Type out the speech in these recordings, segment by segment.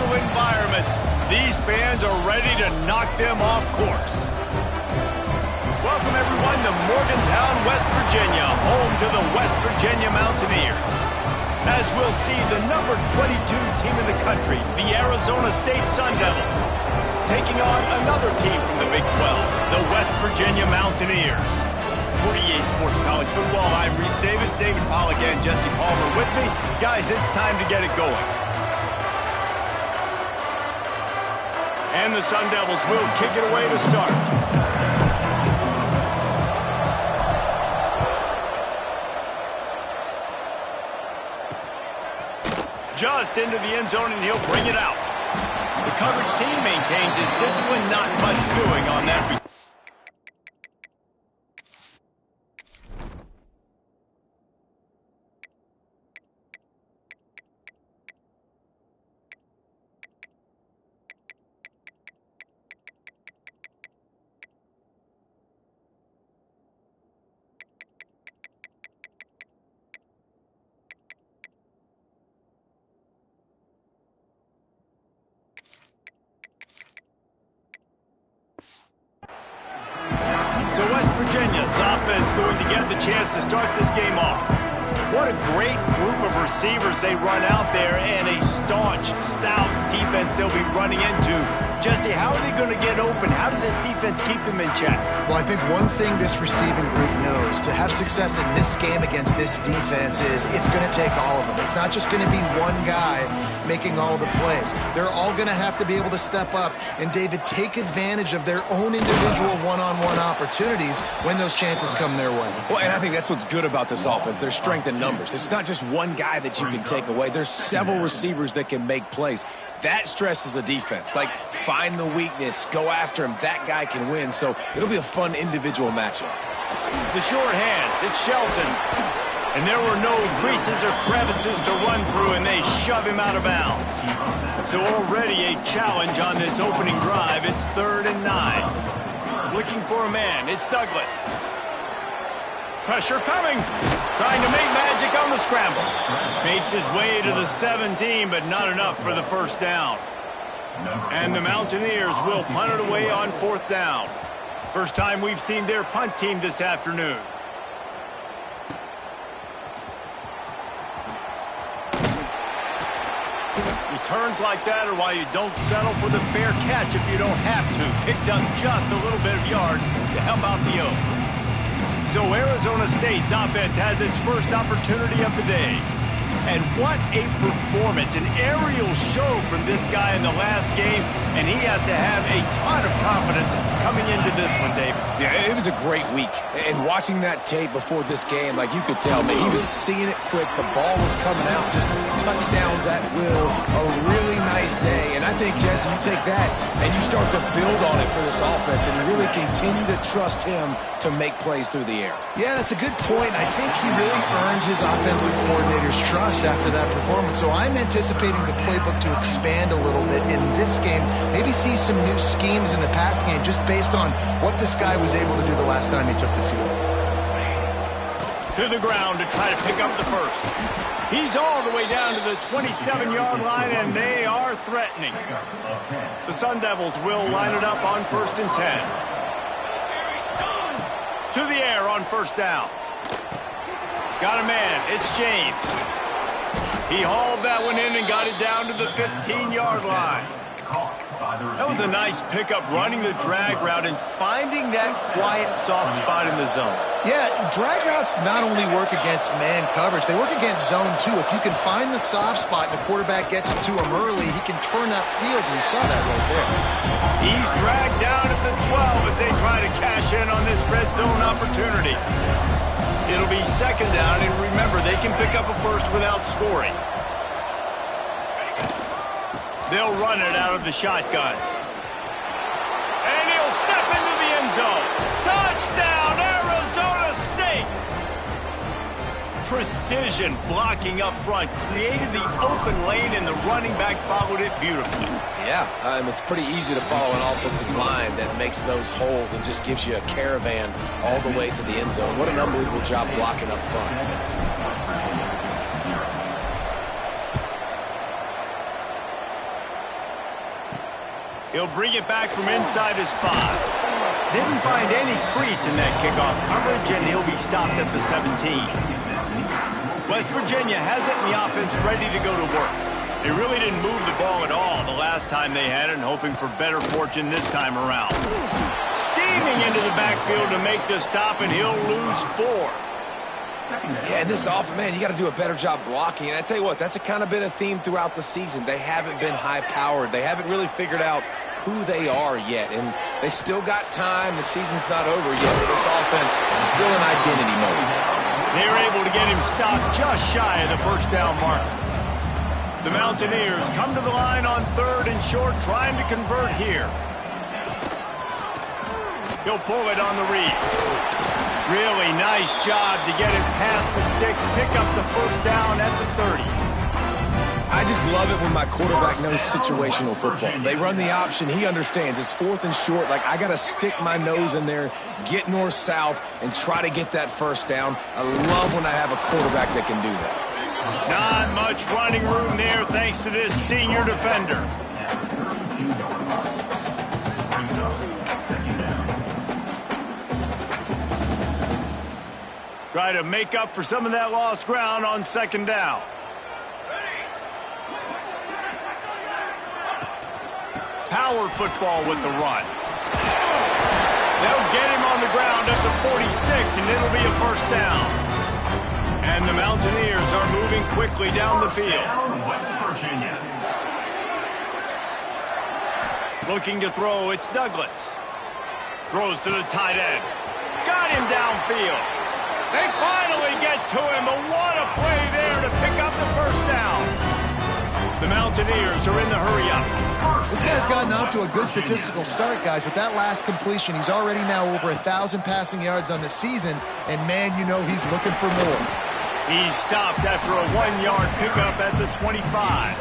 hostile environment. These fans are ready to knock them off course. Welcome, everyone, to Morgantown, West Virginia, home to the West Virginia Mountaineers. As we'll see, the number 22 team in the country, the Arizona State Sun Devils, taking on another team from the Big 12, the West Virginia Mountaineers. For EA Sports College Football, I'm Reese Davis, David Pollack, and Jesse Palmer with me. Guys, it's time to get it going. And the Sun Devils will kick it away to start. Just into the end zone, and he'll bring it out. The coverage team maintains his discipline, not much doing on that. So West Virginia's offense going to get the chance to start this game off. What a great group of receivers they run out there, and a staunch, stout defense they'll be running into. Jesse, how are they going to get open? How does this defense keep them in check? Well, I think one thing this receiving group knows to have success in this game against this defense is it's going to take all of them. It's not just going to be one guy making all the plays. They're all going to have to be able to step up and, David, take advantage of their own individual one-on-one opportunities when those chances come their way. Well, and I think that's what's good about this offense. There's strength in numbers. It's not just one guy that you can take away. There's several receivers that can make plays. That stresses a defense. Like, find the weakness, go after him. That guy can win. So it'll be a fun individual matchup. The short hands, it's Shelton. And there were no creases or crevices to run through, and they shove him out of bounds. So already a challenge on this opening drive. It's 3rd and 9. Looking for a man. It's Douglas. Pressure coming. Trying to make magic on the scramble. Makes his way to the 17, but not enough for the first down. And the Mountaineers will punt it away on 4th down. First time we've seen their punt team this afternoon. Returns like that are why you don't settle for the fair catch if you don't have to. Picks up just a little bit of yards to help out the O. So Arizona State's offense has its first opportunity of the day. And what a performance, an aerial show from this guy in the last game, and he has to have a ton of confidence coming into this one, David. Yeah, it was a great week. And watching that tape before this game, like, you could tell, man, he was seeing it quick. The ball was coming out, just touchdowns at will. A really nice day. And I think, Jesse, you take that and you start to build on it for this offense and really continue to trust him to make plays through the air. Yeah, that's a good point. I think he really earned his offensive coordinator's trust after that performance. So I'm anticipating the playbook to expand a little bit in this game. Maybe see some new schemes in the pass game just based on what this guy was able to do the last time he took the field. To the ground to try to pick up the first. He's all the way down to the 27-yard line, and they are threatening. The Sun Devils will line it up on 1st and 10. To the air on 1st down. Got a man. It's James. He hauled that one in and got it down to the 15-yard line. That was a nice pickup, running the drag route and finding that quiet, soft spot in the zone. Yeah, drag routes not only work against man coverage, they work against zone too. If you can find the soft spot and the quarterback gets it to him early, he can turn that field, and you saw that right there. He's dragged down at the 12 as they try to cash in on this red zone opportunity. It'll be 2nd down, and remember, they can pick up a first without scoring. They'll run it out of the shotgun. And he'll step into the end zone. Touchdown, Arizona State! Precision blocking up front created the open lane, and the running back followed it beautifully. Yeah, it's pretty easy to follow an offensive line that makes those holes and just gives you a caravan all the way to the end zone. What an unbelievable job blocking up front. 2 He'll bring it back from inside his 5. Didn't find any crease in that kickoff coverage, and he'll be stopped at the 17. West Virginia has it, and the offense ready to go to work. They really didn't move the ball at all the last time they had it, and hoping for better fortune this time around. Steaming into the backfield to make the stop, and he'll lose 4. Yeah, and this offense, man, you got to do a better job blocking. And I tell you what, that's kind of been a theme throughout the season. They haven't been high-powered. They haven't really figured out who they are yet. And they still got time. The season's not over yet. But this offense is still in identity mode. They're able to get him stopped just shy of the first down mark. The Mountaineers come to the line on 3rd and short, trying to convert here. He'll pull it on the read. Really nice job to get it past the sticks, pick up the first down at the 30. I just love it when my quarterback knows situational football. They run the option. He understands. It's 4th and short. Like, I got to stick my nose in there, get north-south, and try to get that first down. I love when I have a quarterback that can do that. Not much running room there thanks to this senior defender. Try to make up for some of that lost ground on 2nd down. Power football with the run. They'll get him on the ground at the 46, and it'll be a first down. And the Mountaineers are moving quickly down the field. Looking to throw, it's Douglas. Throws to the tight end. Got him downfield. They finally get to him, but what a play there to pick up the first down. The Mountaineers are in the hurry-up. This guy's gotten off to a good statistical start, guys. With that last completion, he's already now over 1,000 passing yards on the season, and, man, you know he's looking for more. He's stopped after a 1-yard pickup at the 25.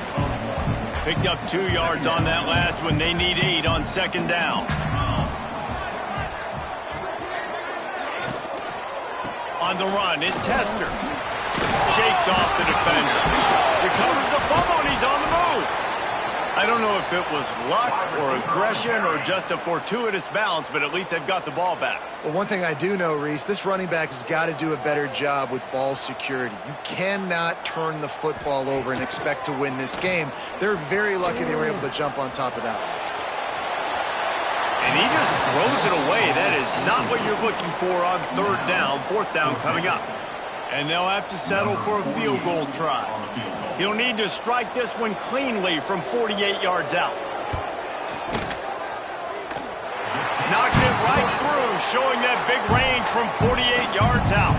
Picked up 2 yards on that last one. They need 8 on 2nd down. On the run, it's Tester. Shakes off the defender. Recovers the fumble, and he's on the move. I don't know if it was luck or aggression or just a fortuitous bounce, but at least they've got the ball back. Well, one thing I do know, Reese, this running back has got to do a better job with ball security. You cannot turn the football over and expect to win this game. They're very lucky they were able to jump on top of that. And he just throws it away. That is not what you're looking for on 3rd down, 4th down coming up. And they'll have to settle for a field goal try. He'll need to strike this one cleanly from 48 yards out. Knocked it right through, showing that big range from 48 yards out.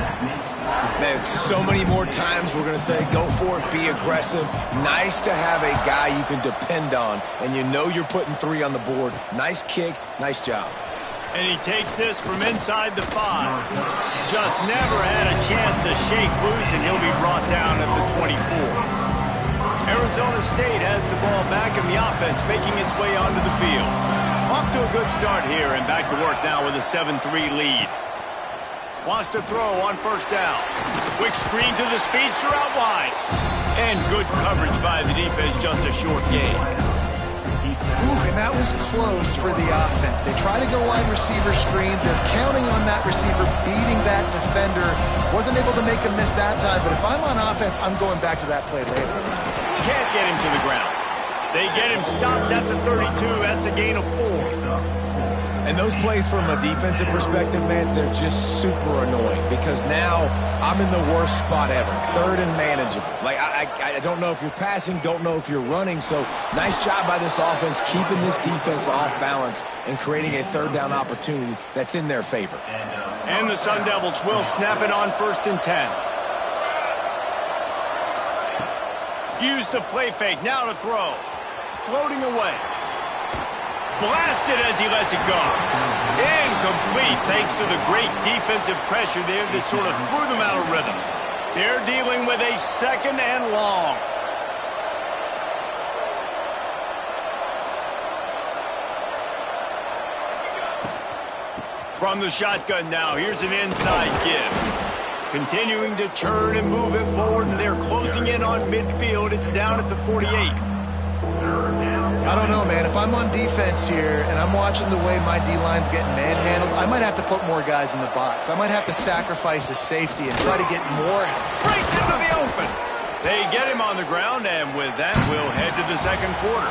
Man, so many more times we're going to say, go for it, be aggressive. Nice to have a guy you can depend on, and you know you're putting 3 on the board. Nice kick, nice job. And he takes this from inside the 5. Just never had a chance to shake loose, and he'll be brought down at the 24. Arizona State has the ball back, and the offense making its way onto the field. Off to a good start here, and back to work now with a 7-3 lead. Wants to throw on 1st down. Quick screen to the speedster out wide. And good coverage by the defense, just a short gain. Ooh, and that was close for the offense. They try to go wide receiver screen. They're counting on that receiver beating that defender. Wasn't able to make a miss that time, but if I'm on offense, I'm going back to that play later. Can't get him to the ground. They get him stopped at the 32. That's a gain of 4. And those plays from a defensive perspective, man, they're just super annoying because now I'm in the worst spot ever. 3rd and manageable. Like, I don't know if you're passing, don't know if you're running. So nice job by this offense keeping this defense off balance and creating a 3rd down opportunity that's in their favor. And the Sun Devils will snap it on 1st and 10. Use the play fake. Now to throw. Floating away. Blasted as he lets it go. Incomplete thanks to the great defensive pressure there that sort of threw them out of rhythm. They're dealing with a 2nd and long. From the shotgun now, here's an inside give. Continuing to turn and move it forward, and they're closing in on midfield. It's down at the 48. I don't know, man. If I'm on defense here and I'm watching the way my D-line's getting manhandled, I might have to put more guys in the box. I might have to sacrifice his safety and try to get more. Breaks into the open. They get him on the ground, and with that, we'll head to the second quarter.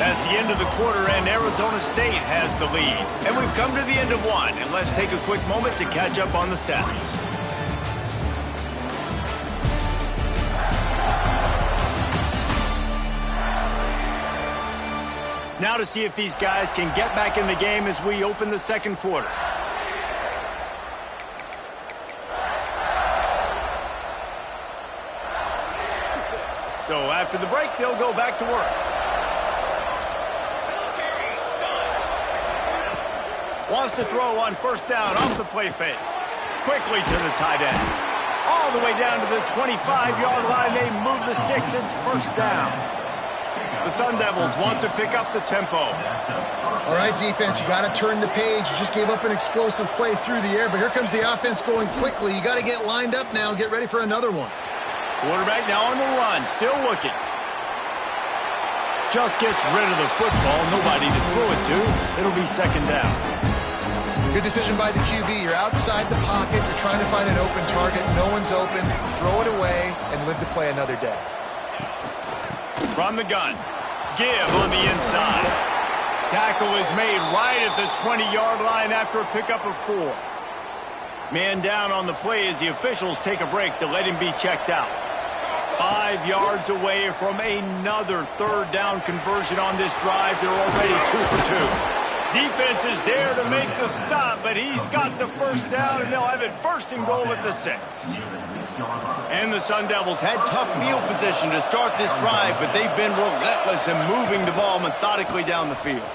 That's the end of the quarter, and Arizona State has the lead. And we've come to the end of one, and let's take a quick moment to catch up on the stats. Now to see if these guys can get back in the game as we open the second quarter. So after the break, they'll go back to work. Wants to throw on first down off the play fake. Quickly to the tight end. All the way down to the 25-yard line. They move the sticks. It's first down. The Sun Devils want to pick up the tempo. All right, defense, you got to turn the page. You just gave up an explosive play through the air, but here comes the offense going quickly. You got to get lined up now. Get ready for another one. Quarterback now on the run, still looking. Just gets rid of the football. Nobody to throw it to. It'll be second down. Good decision by the QB. You're outside the pocket. You're trying to find an open target. No one's open. Throw it away and live to play another day. From the gun. Give on the inside. Tackle is made right at the 20-yard line after a pickup of 4. Man down on the play as the officials take a break to let him be checked out. 5 yards away from another third down conversion on this drive. They're already 2 for 2. Defense is there to make the stop, but he's got the first down, and they'll have it first and goal at the 6. And the Sun Devils had tough field position to start this drive, but they've been relentless in moving the ball methodically down the field.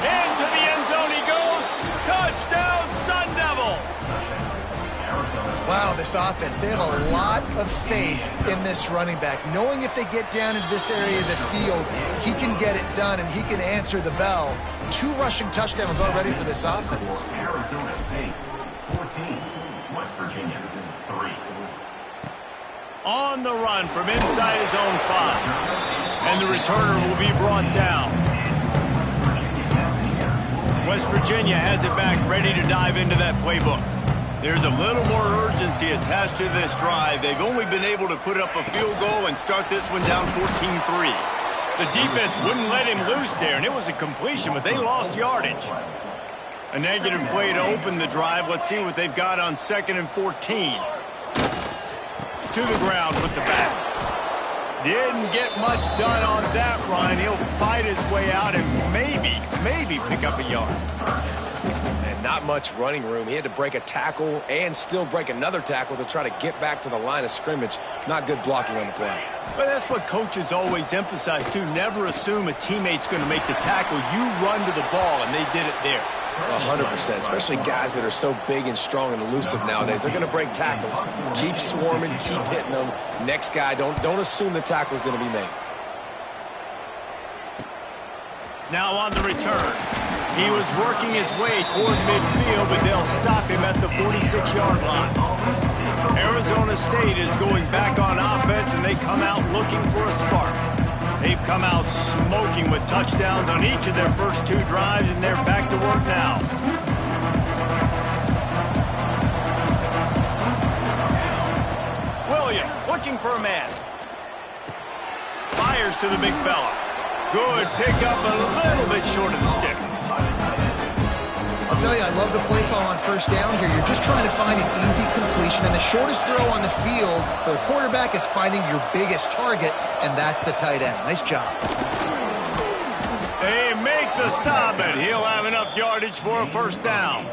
Into the end zone he goes. Touchdown, Sun Devils! Wow, this offense, they have a lot of faith in this running back. Knowing if they get down into this area of the field, he can get it done and he can answer the bell. 2 rushing touchdowns already for this offense. Arizona State, 14. West Virginia, 3. On the run from inside his own 5. And the returner will be brought down. West Virginia has it back, ready to dive into that playbook. There's a little more urgency attached to this drive. They've only been able to put up a field goal and start this one down 14-3. The defense wouldn't let him loose there, and it was a completion, but they lost yardage. A negative play to open the drive. Let's see what they've got on 2nd and 14. To the ground with the bat. Didn't get much done on that run. He'll fight his way out and maybe pick up a yard. And not much running room. He had to break a tackle and still break another tackle to try to get back to the line of scrimmage. Not good blocking on the play. But that's what coaches always emphasize, too. Never assume a teammate's going to make the tackle. You run to the ball, and they did it there. 100%, especially guys that are so big and strong and elusive nowadays. They're going to break tackles. Keep swarming, keep hitting them. Next guy, don't assume the tackle is going to be made. Now on the return. He was working his way toward midfield, but they'll stop him at the 46-yard line. Arizona State is going back on offense, and they come out looking for a spark. They've come out smoking with touchdowns on each of their first 2 drives, and they're back to work now. Williams looking for a man. Fires to the big fella. Good pickup, a little bit short of the sticks. I'll tell you, I love the play call on first down here. You're just trying to find an easy completion, and the shortest throw on the field for the quarterback is finding your biggest target, and that's the tight end. Nice job. They make the stop, and he'll have enough yardage for a first down.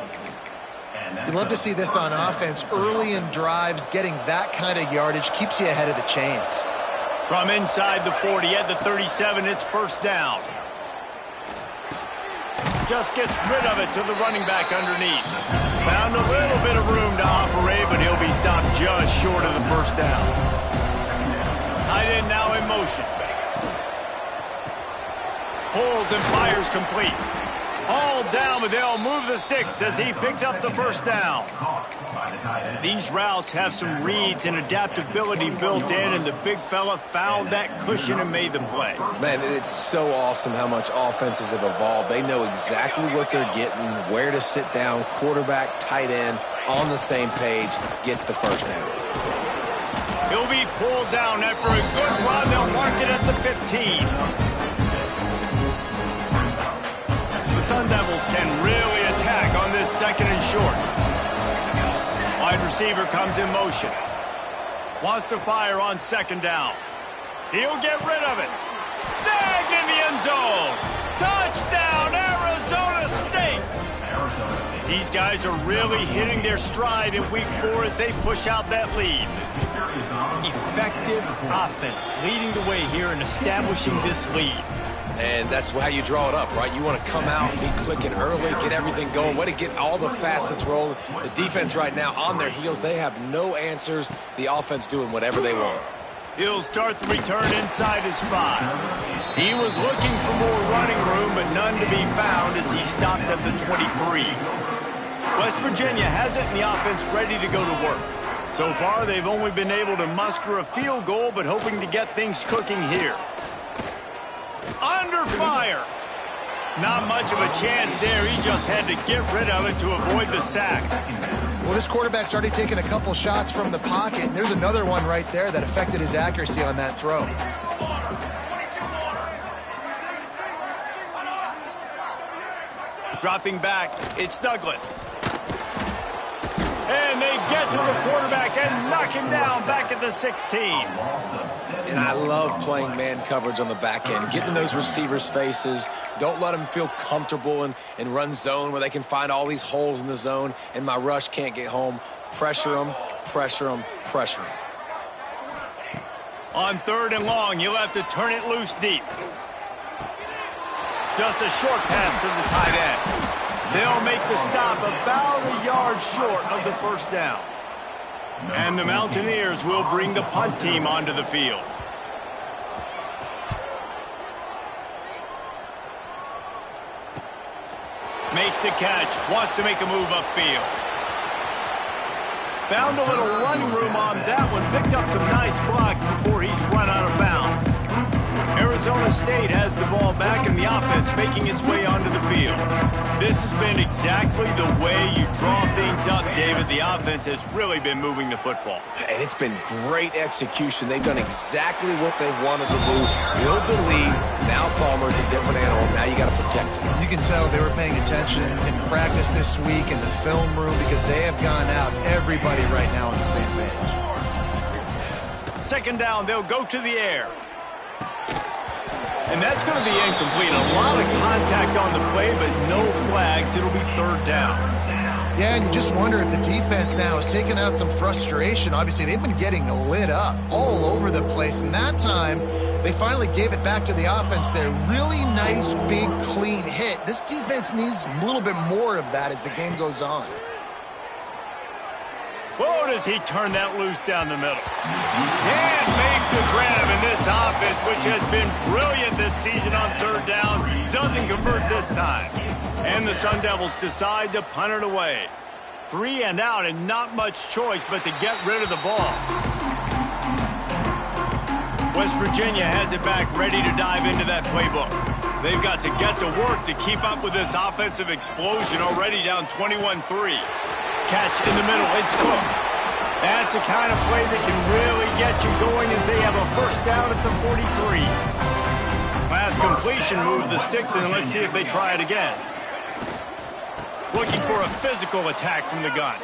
You love to see this on offense. Early in drives, getting that kind of yardage keeps you ahead of the chains. From inside the 40 at the 37, it's first down. Just gets rid of it to the running back underneath. Found a little bit of room to operate, but he'll be stopped just short of the first down. Tight end now in motion. Pulls and fires complete. All down, but they'll move the sticks as he picks up the first down. tight end. These routes have some reads and adaptability built in, and the big fella found that cushion and made the play. Man, it's so awesome how much offenses have evolved. They know exactly what they're getting, where to sit down, quarterback, tight end, on the same page, gets the first down. He'll be pulled down after a good run. They'll mark it at the 15. The Sun Devils can really attack on this second and short. Wide receiver comes in motion. Wants to fire on second down. He'll get rid of it. Snagged in the end zone. Touchdown, Arizona State. These guys are really hitting their stride in week 4 as they push out that lead. Effective offense leading the way here and establishing this lead. And that's how you draw it up, right? You want to come out and be clicking early, get everything going, way to get all the facets rolling. The defense right now on their heels, they have no answers. The offense doing whatever they want. He'll start the return inside his 5. He was looking for more running room, but none to be found as he stopped at the 23. West Virginia has it in the offense ready to go to work. So far, they've only been able to muster a field goal, but hoping to get things cooking here. Under fire. Not much of a chance there. He just had to get rid of it to avoid the sack. Well, this quarterback's already taken a couple shots from the pocket, and there's another one right there that affected his accuracy on that throw. Dropping back, it's Douglas. And they get to the quarterback and knock him down back at the 16. And I love playing man coverage on the back end, getting those receivers' faces. Don't let them feel comfortable and run zone where they can find all these holes in the zone and my rush can't get home. Pressure them, pressure them, pressure them. On 3rd and long, you'll have to turn it loose deep. Just a short pass to the tight end. They'll make the stop about a yard short of the first down. And the Mountaineers will bring the punt team onto the field. Makes the catch, wants to make a move upfield. Found a little running room on that one, picked up some nice blocks before he's run out of bounds. Arizona State has the ball back in the offense, making its way onto the field. This has been exactly the way you draw things up, David. The offense has really been moving the football. And it's been great execution. They've done exactly what they've wanted to do. Build the lead. Now Palmer's a different animal. Now you got to protect him. You can tell they were paying attention in practice this week in the film room because they have gone out, everybody right now on the same page. 2nd down, they'll go to the air. And that's going to be incomplete. A lot of contact on the play, but no flags. It'll be 3rd down. Yeah, and you just wonder if the defense now is taking out some frustration. Obviously, they've been getting lit up all over the place. And that time, they finally gave it back to the offense there. Really nice, big, clean hit. This defense needs a little bit more of that as the game goes on. Whoa, does he turn that loose down the middle. Can't make the grab in this offense, which has been brilliant this season on 3rd down. Doesn't convert this time. And the Sun Devils decide to punt it away. 3 and out and not much choice but to get rid of the ball. West Virginia has it back, ready to dive into that playbook. They've got to get to work to keep up with this offensive explosion, already down 21-3. Catch in the middle, it's Cook. That's the kind of play that can really get you going as they have a 1st down at the 43. Last completion moved the sticks in, and let's see if they try it again. Looking for a physical attack from the gun.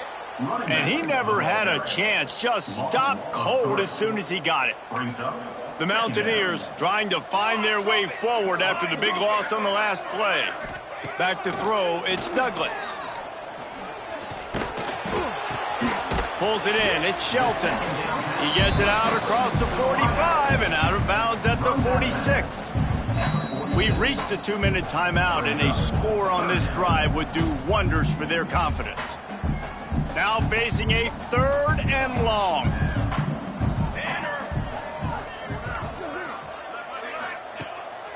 And he never had a chance, just stopped cold as soon as he got it. The Mountaineers trying to find their way forward after the big loss on the last play. Back to throw, it's Douglas. Pulls it in, it's Shelton. He gets it out across the 45 and out of bounds at the 46. We've reached the 2-minute timeout, and a score on this drive would do wonders for their confidence. Now facing a 3rd and long.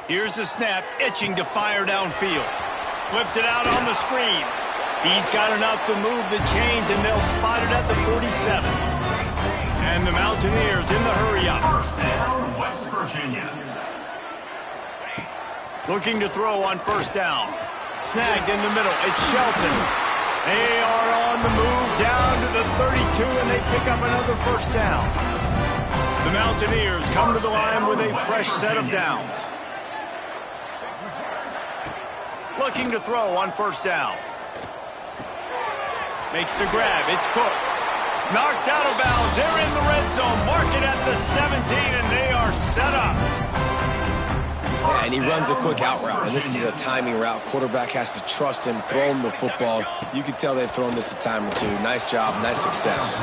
Here's the snap, itching to fire downfield. Flips it out on the screen. He's got enough to move the chains, and they'll spot it at the 47. And the Mountaineers in the hurry-up. First down, West Virginia. Looking to throw on first down. Snagged in the middle. It's Shelton. They are on the move down to the 32, and they pick up another first down. The Mountaineers come to the line with a fresh set of downs. Looking to throw on first down. Makes the grab. It's Cook. Knocked out of bounds. They're in the red zone. Mark it at the 17, and they are set up. Yeah, and he runs a quick out route, and this is a timing route. Quarterback has to trust him, throw him the football. You can tell they've thrown this a time or two. Nice job, nice success.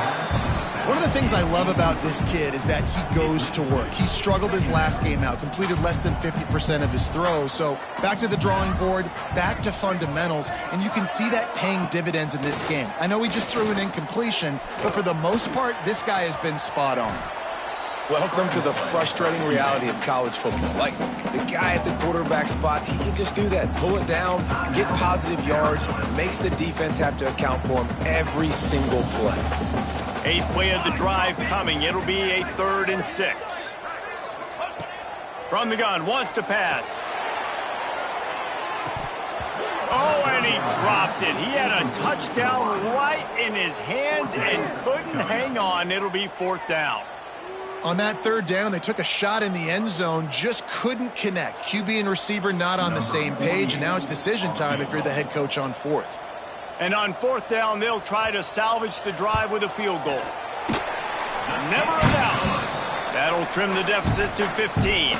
One of the things I love about this kid is that he goes to work. He struggled his last game out, completed less than 50% of his throws. So back to the drawing board, back to fundamentals, and you can see that paying dividends in this game. I know he just threw an incompletion, but for the most part, this guy has been spot on. Welcome to the frustrating reality of college football. Like, the guy at the quarterback spot, he can just do that. Pull it down, get positive yards, makes the defense have to account for him every single play. 8th play of the drive coming. It'll be a 3rd and 6. From the gun, wants to pass. Oh, and he dropped it. He had a touchdown right in his hands and couldn't hang on. It'll be 4th down. On that 3rd down, they took a shot in the end zone, just couldn't connect. QB and receiver not on the same page, and now it's decision time if you're the head coach on 4th. And on 4th down, they'll try to salvage the drive with a field goal. Never a doubt. That'll trim the deficit to 15.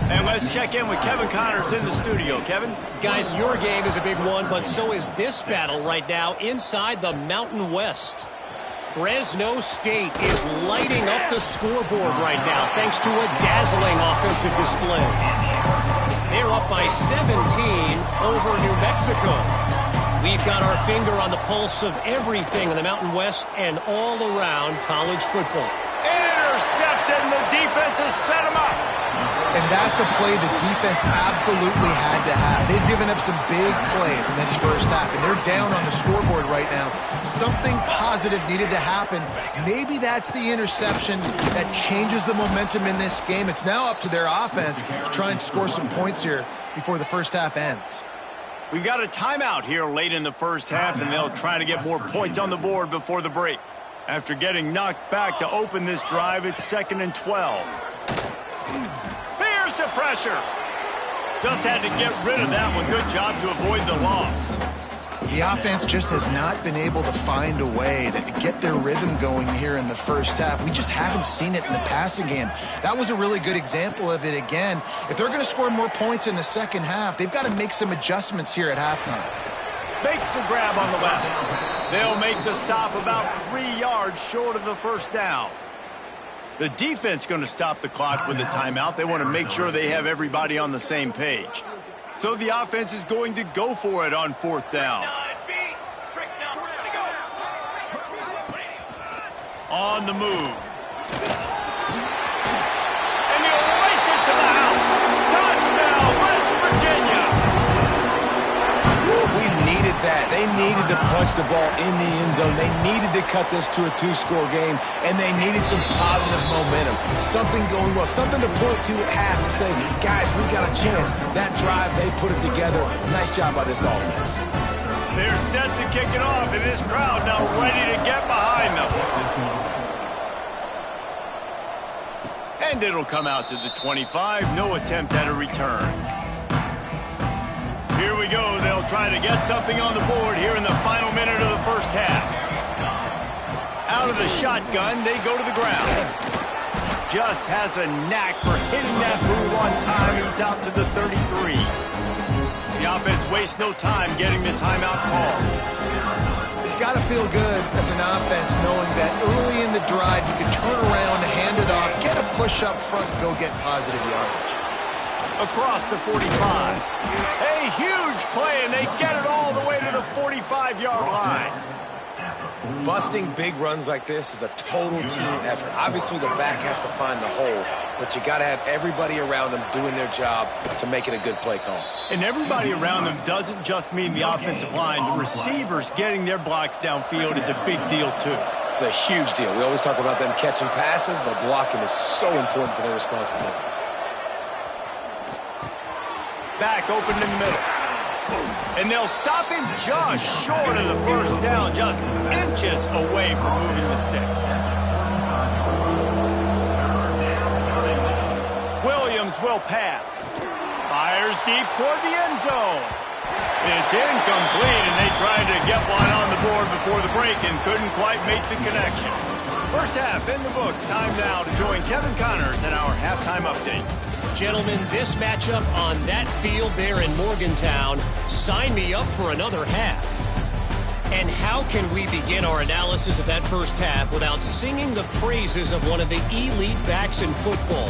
And let's check in with Kevin Connors in the studio. Kevin? Guys, your game is a big one, but so is this battle right now inside the Mountain West. Fresno State is lighting up the scoreboard right now thanks to a dazzling offensive display. They're up by 17 over New Mexico. We've got our finger on the pulse of everything in the Mountain West and all around college football. Intercepted, and the defense has set him up. And that's a play the defense absolutely had to have. They've given up some big plays in this first half, and they're down on the scoreboard right now. Something positive needed to happen. Maybe that's the interception that changes the momentum in this game. It's now up to their offense to try and score some points here before the first half ends. We've got a timeout here late in the first half, and they'll try to get more points on the board before the break. After getting knocked back to open this drive, it's 2nd and 12. Here's the pressure. Just had to get rid of that one. Good job to avoid the loss. The offense just has not been able to find a way to get their rhythm going here in the first half. We just haven't seen it in the passing game. That was a really good example of it again. If they're going to score more points in the second half, they've got to make some adjustments here at halftime. Makes the grab on the left. They'll make the stop about 3 yards short of the first down. The defense going to stop the clock with a timeout. They want to make sure they have everybody on the same page. So the offense is going to go for it on 4th down. On the move. And he'll race it to the house. Touchdown, West Virginia. We needed that. They needed to punch the ball in the end zone. They needed to cut this to a 2-score game, and they needed some positive momentum. Something going well, something to point to at half to say, guys, we got a chance. That drive, they put it together. Nice job by this offense. They're set to kick it off, and this crowd now ready to get behind them. And it'll come out to the 25. No attempt at a return. Here we go. They'll try to get something on the board here in the final minute of the first half. Out of the shotgun, they go to the ground. Just has a knack for hitting that move on time. He's out to the 33. The offense wastes no time getting the timeout call. It's got to feel good as an offense knowing that early in the drive you can turn around, hand it off, get a push up front, and go get positive yardage. Across the 45. A huge play, and they get it all the way to the 45-yard line. Busting big runs like this is a total team effort. Obviously, the back has to find the hole, but you got to have everybody around them doing their job to make it a good play call. And everybody around them doesn't just mean the offensive line. The receivers getting their blocks downfield is a big deal, too. It's a huge deal. We always talk about them catching passes, but blocking is so important for their responsibilities. Back open in the middle. And they'll stop him just short of the first down, just inches away from moving the sticks. Williams will pass. Fires deep toward the end zone. It's incomplete, and they tried to get one on the board before the break and couldn't quite make the connection. First half in the books. Time now to join Kevin Connors in our halftime update. Gentlemen, this matchup on that field there in Morgantown, sign me up for another half. And how can we begin our analysis of that first half without singing the praises of one of the elite backs in football?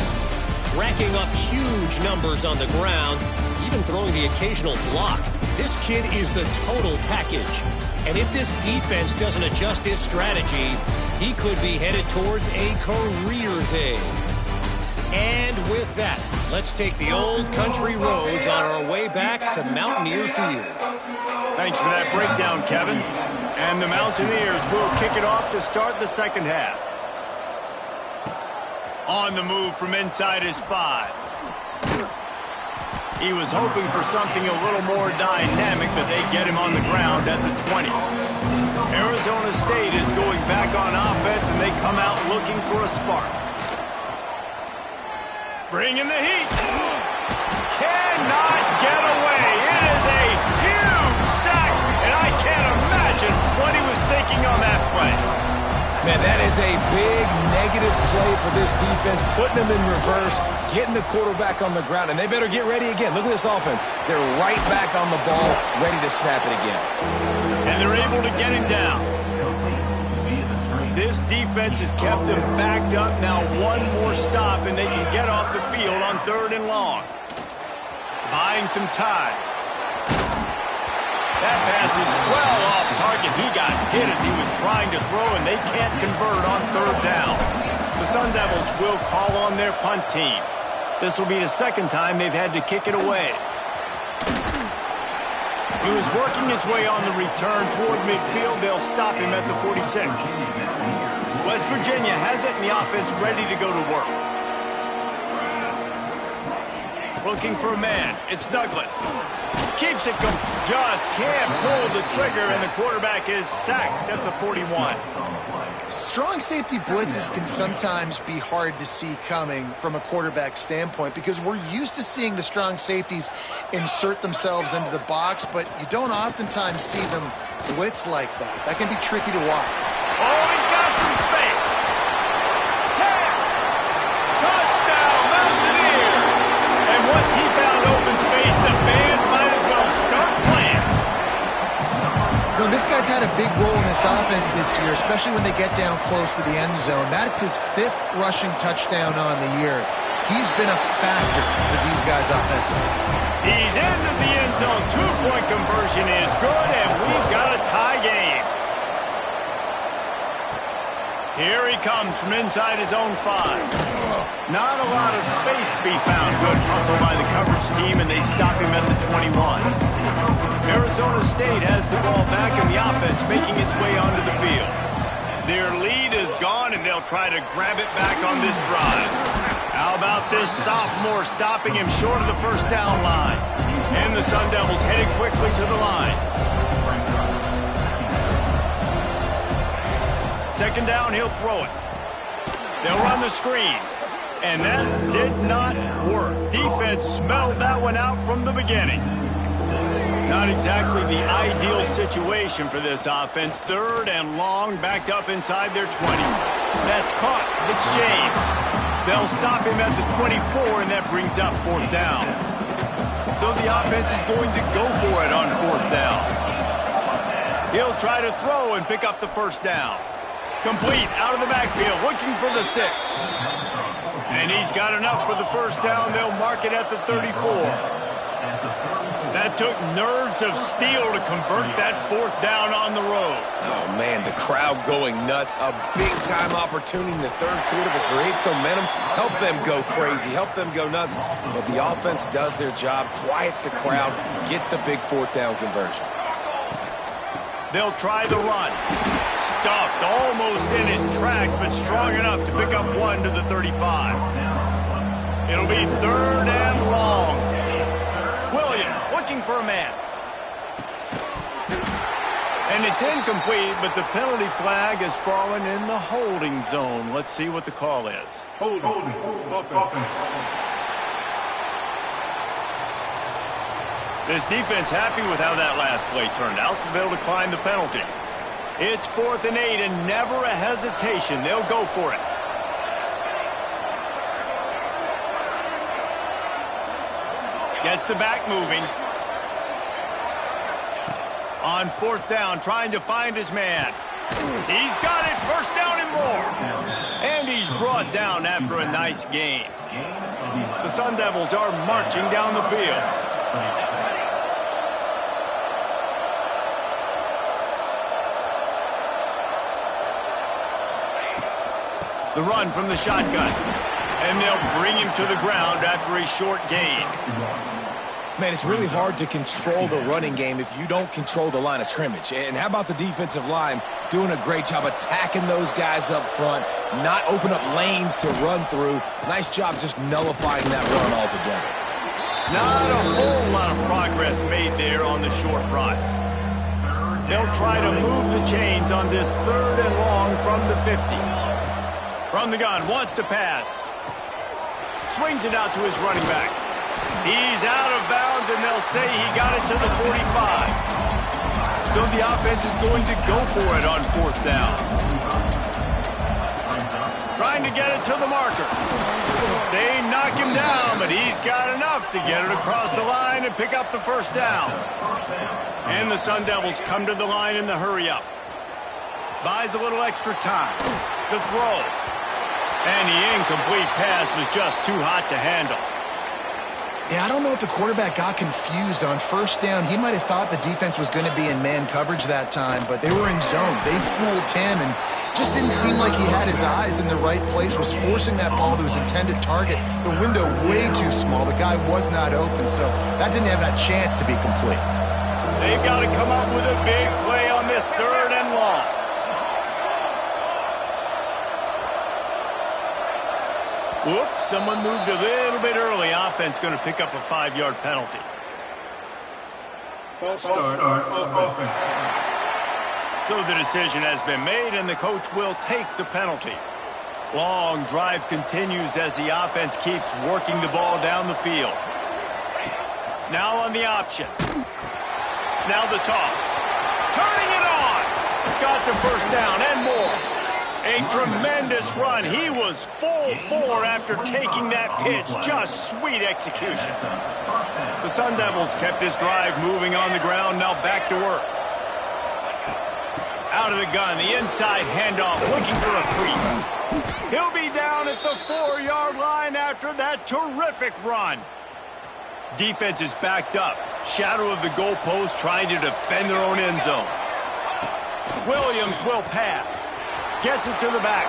Racking up huge numbers on the ground, even throwing the occasional block. This kid is the total package. And if this defense doesn't adjust its strategy, he could be headed towards a career day. And with that, let's take the old country roads on our way back to Mountaineer Field. Thanks for that breakdown, Kevin. And the Mountaineers will kick it off to start the second half. On the move from inside his 5. He was hoping for something a little more dynamic, but they get him on the ground at the 20. Arizona State is going back on offense, and they come out looking for a spark. Bringing the heat. Cannot get away. It is a huge sack, and I can't imagine what he was thinking on that play. Man, that is a big negative play for this defense, putting them in reverse, getting the quarterback on the ground, and they better get ready again. Look at this offense. They're right back on the ball, ready to snap it again. And they're able to get him down. This defense has kept them backed up. Now one more stop, and they can get off the field on 3rd and long. Buying some time. That pass is well off target. He got hit as he was trying to throw, and they can't convert on 3rd down. The Sun Devils will call on their punt team. This will be the second time they've had to kick it away. He was working his way on the return toward midfield. They'll stop him at the 46. West Virginia has it, and the offense ready to go to work. Looking for a man. It's Douglas. Keeps it, just can't pull the trigger, and the quarterback is sacked at the 41. Strong safety blitzes can sometimes be hard to see coming from a quarterback standpoint because we're used to seeing the strong safeties insert themselves into the box, but you don't oftentimes see them blitz like that. That can be tricky to watch. Oh, he's got some space. Touchdown, Mountaineers! And once he found open space, the band might as well start playing. You know, this guy's had a big role in this offense this year, especially when they get down close to the end zone. That's his 5th rushing touchdown on the year. He's been a factor for these guys offensively. He's into the end zone. 2-point conversion is good, and we've got a tie game. Here he comes from inside his own 5. Not a lot of space to be found. Good hustle by the coverage team, and they stop him at the 21. Arizona State has the ball back, and the offense making its way onto the field. Their lead is gone, and they'll try to grab it back on this drive. How about this sophomore stopping him short of the first down line? And the Sun Devils headed quickly to the line. 2nd down, he'll throw it. They'll run the screen. And that did not work. Defense smelled that one out from the beginning. Not exactly the ideal situation for this offense. 3rd and long, backed up inside their 20. That's caught. It's James. They'll stop him at the 24, and that brings up 4th down. So the offense is going to go for it on 4th down. He'll try to throw and pick up the 1st down. Complete out of the backfield, looking for the sticks. And he's got enough for the 1st down. They'll mark it at the 34. That took nerves of steel to convert that 4th down on the road. Oh, man, the crowd going nuts. A big-time opportunity in the 3rd quarter to create some momentum. Help them go crazy. Help them go nuts. But the offense does their job, quiets the crowd, gets the big 4th down conversion. They'll try the run. Stuffed almost in his tracks, but strong enough to pick up 1 to the 35. It'll be 3rd and long. Williams looking for a man. And it's incomplete, but the penalty flag has fallen in the holding zone. Let's see what the call is. Holding. This defense happy with how that last play turned out, so they'll decline the penalty. It's 4th and 8 and never a hesitation. They'll go for it. Gets the back moving. On 4th down, trying to find his man. He's got it, 1st down and more. And he's brought down after a nice gain. The Sun Devils are marching down the field. The run from the shotgun. And they'll bring him to the ground after a short gain. Man, it's really hard to control the running game if you don't control the line of scrimmage. And how about the defensive line doing a great job attacking those guys up front, not open up lanes to run through. Nice job just nullifying that run altogether. Not a whole lot of progress made there on the short run. They'll try to move the chains on this 3rd and long from the 50. From the gun, wants to pass. Swings it out to his running back. He's out of bounds, and they'll say he got it to the 45. So the offense is going to go for it on 4th down. Trying to get it to the marker. They knock him down, but he's got enough to get it across the line and pick up the 1st down. And the Sun Devils come to the line in the hurry-up. Buys a little extra time. The throw. And the incomplete pass was just too hot to handle. Yeah, I don't know if the quarterback got confused on 1st down. He might have thought the defense was going to be in man coverage that time, but they were in zone. They fooled him and just didn't seem like he had his eyes in the right place, was forcing that ball to his intended target. The window way too small. The guy was not open, so that didn't have that chance to be complete. They've got to come up with a big play on this 3rd and long. Whoops, someone moved a little bit early. Offense going to pick up a 5-yard penalty. False start. Offense. So the decision has been made, and the coach will take the penalty. Long drive continues as the offense keeps working the ball down the field. Now on the option. Now the toss. Turning it on. Got the 1st down and more. A tremendous run. He was full bore after taking that pitch. Just sweet execution. The Sun Devils kept this drive moving on the ground. Now back to work. Out of the gun, the inside handoff, looking for a crease. He'll be down at the 4-yard line after that terrific run. Defense is backed up. Shadow of the goalpost, trying to defend their own end zone. Williams will pass. Gets it to the back.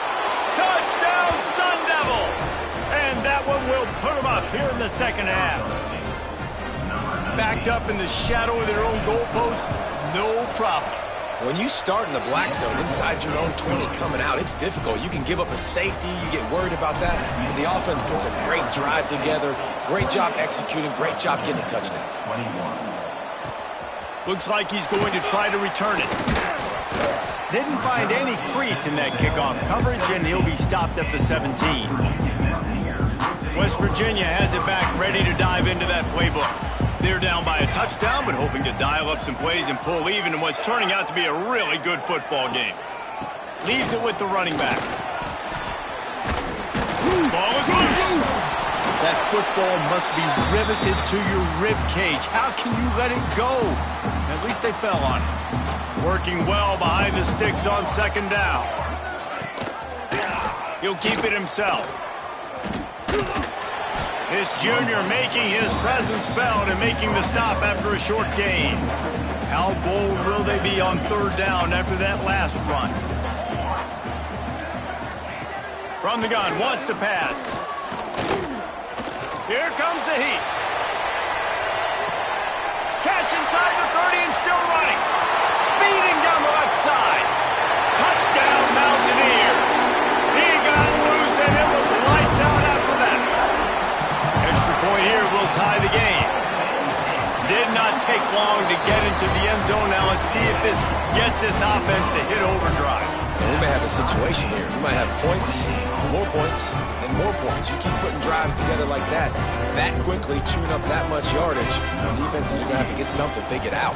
Touchdown, Sun Devils! And that one will put them up here in the 2nd half. Backed up in the shadow of their own goalpost, no problem. When you start in the black zone inside your own 20 coming out, it's difficult. You can give up a safety. You get worried about that. But the offense puts a great drive together. Great job executing. Great job getting a touchdown. Looks like he's going to try to return it. Didn't find any crease in that kickoff coverage, and he'll be stopped at the 17. West Virginia has it back, ready to dive into that playbook. They're down by a touchdown, but hoping to dial up some plays and pull even in what's turning out to be a really good football game. Leaves it with the running back. Ball is loose. That football must be riveted to your rib cage. How can you let it go? At least they fell on it. Working well behind the sticks on 2nd down. He'll keep it himself. This junior making his presence felt and making the stop after a short gain. How bold will they be on third down after that last run? From the gun, wants to pass. Here comes the heat. Catch inside the 30 and still running. Speeding down the left side. Touchdown Mountaineers. He got loose and it was lights out after that. Extra point here will tie the game. Did not take long to get into the end zone. Now let's see if this gets this offense to hit overdrive. And we may have a situation here. We might have points, more points, and more points. You keep putting drives together like that quickly, chewing up that much yardage, defenses are going to have to get something figured out.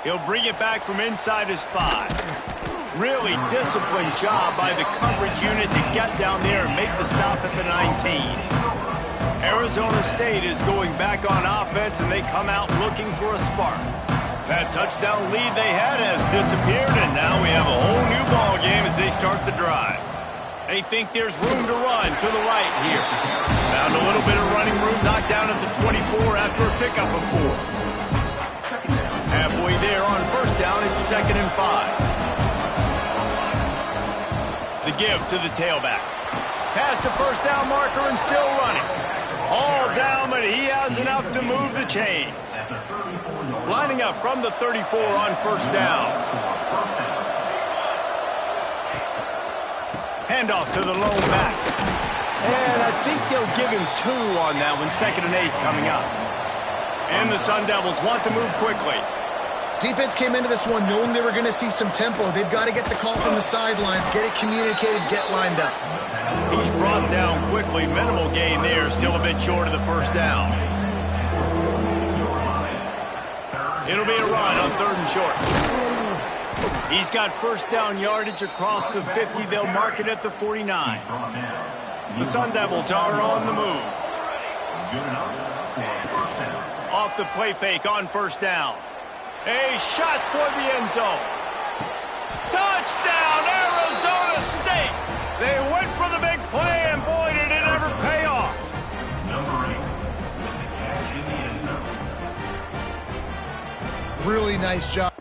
He'll bring it back from inside his 5. Really disciplined job by the coverage unit to get down there and make the stop at the 19. Arizona State is going back on offense, and they come out looking for a spark. That touchdown lead they had has disappeared, and now we have a whole new ball game as they start the drive. They think there's room to run to the right here. Found a little bit of running room, knocked down at the 24 after a pickup of 4. Halfway there on first down, it's 2nd and 5. The give to the tailback. Past the first down marker and still running. All down, but he has enough to move the chains. Lining up from the 34 on first down. Handoff to the lone back. And I think they'll give him 2 on that one. 2nd and 8 coming up. And the Sun Devils want to move quickly. Defense came into this one knowing they were going to see some tempo. They've got to get the call from the sidelines, get it communicated, get lined up. He's brought down quickly. Minimal gain there, still a bit short of the first down. It'll be a run on 3rd and short. He's got first down yardage across the 50. They'll mark it at the 49. The Sun Devils are on the move. Off the play fake on first down. A shot toward the end zone. Touchdown, Arizona State! They went for the big play, and boy, did it ever pay off. Number 8 with the catch in the end zone. Really nice job.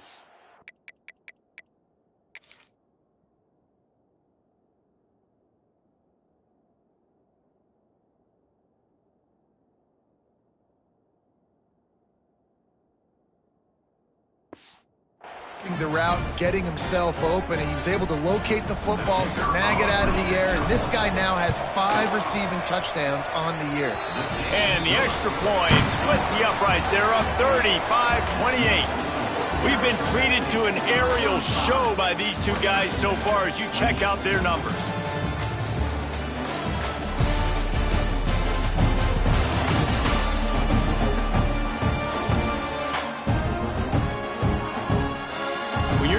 The route, getting himself open, and he was able to locate the football, snag it out of the air, and this guy now has 5 receiving touchdowns on the year. And the extra point splits the uprights. They're up 35-28. We've been treated to an aerial show by these two guys so far as you check out their numbers.